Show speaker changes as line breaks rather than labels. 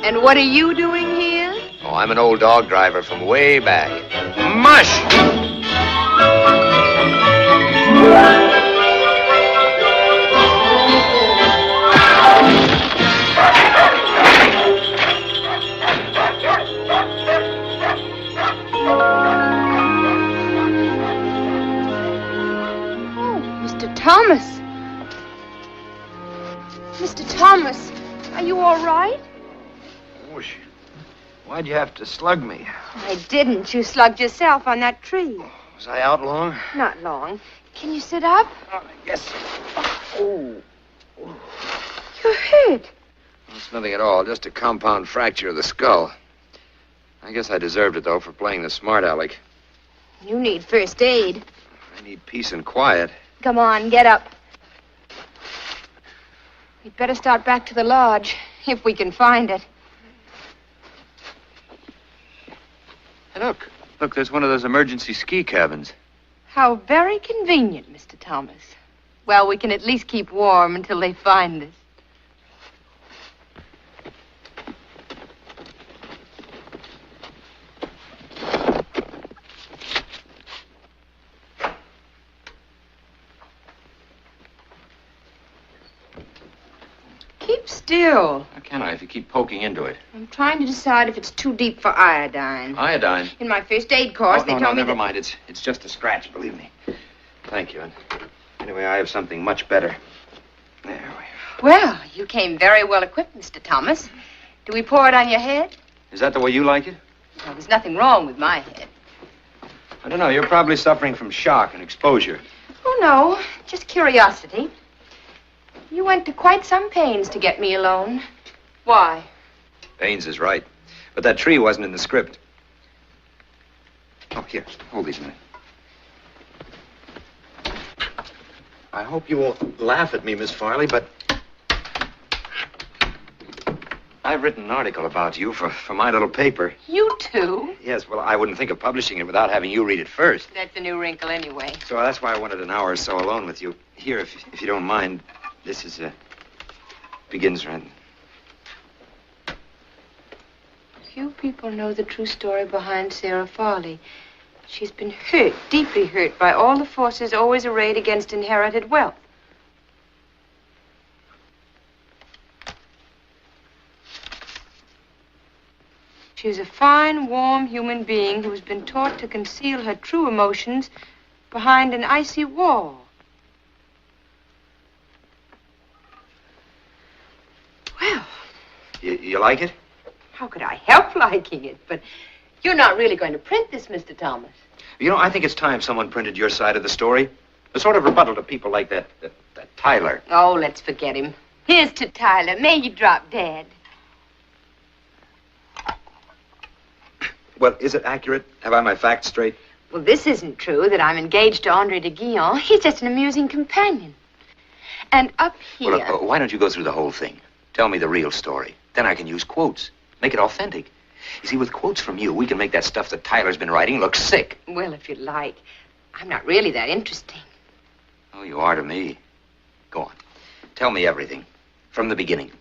And what are you doing here?
Oh, I'm an old dog driver from way back. Mush!
Thomas! Mr. Thomas, are you all right?
Whoosh. Why'd you have to slug me?
I didn't. You slugged yourself on that tree.
Was I out long?
Not long. Can you sit up?
Yes. Oh.
You're hurt.
It's nothing at all. Just a compound fracture of the skull. I guess I deserved it, though, for playing the smart aleck.
You need first aid.
I need peace and quiet.
Come on, get up. We'd better start back to the lodge, if we can find it.
Hey, look. Look, there's one of those emergency ski cabins.
How very convenient, Mr. Thomas. Well, we can at least keep warm until they find us. Still.
How can I if you keep poking into it?
I'm trying to decide if it's too deep for iodine.
Iodine?
In my first aid course, they told me
never mind. It's just a scratch, believe me. Thank you. And anyway, I have something much better. There we are.
Well, you came very well equipped, Mr. Thomas. Do we pour it on your head?
Is that the way you like it?
Well, there's nothing wrong with my head.
I don't know. You're probably suffering from shock and exposure.
Oh, no. Just curiosity. You went to quite some pains to get me alone. Why?
Baines is right. But that tree wasn't in the script. Oh, here. Hold these a minute. I hope you won't laugh at me, Miss Farley, but I've written an article about you for my little paper.
You too?
Yes, well, I wouldn't think of publishing it without having you read it first.
That's a new wrinkle anyway.
So that's why I wanted an hour or so alone with you. Here, if you don't mind. This is, begins right.
Few people know the true story behind Sarah Farley. She's been hurt, deeply hurt, by all the forces always arrayed against inherited wealth. She's a fine, warm human being who's been taught to conceal her true emotions behind an icy wall. Well.
You like it?
How could I help liking it? But you're not really going to print this, Mr. Thomas.
You know, I think it's time someone printed your side of the story. A sort of rebuttal to people like that Tyler.
Oh, let's forget him. Here's to Tyler. May you drop dead.
Well, is it accurate? Have I my facts straight?
Well, this isn't true, that I'm engaged to Andre de Guillon. He's just an amusing companion. And up here...
Well, why don't you go through the whole thing? Tell me the real story. Then I can use quotes. Make it authentic. You see, with quotes from you, we can make that stuff that Tyler's been writing look sick.
Well, if you like. I'm not really that interesting.
Oh, you are to me. Go on. Tell me everything. From the beginning.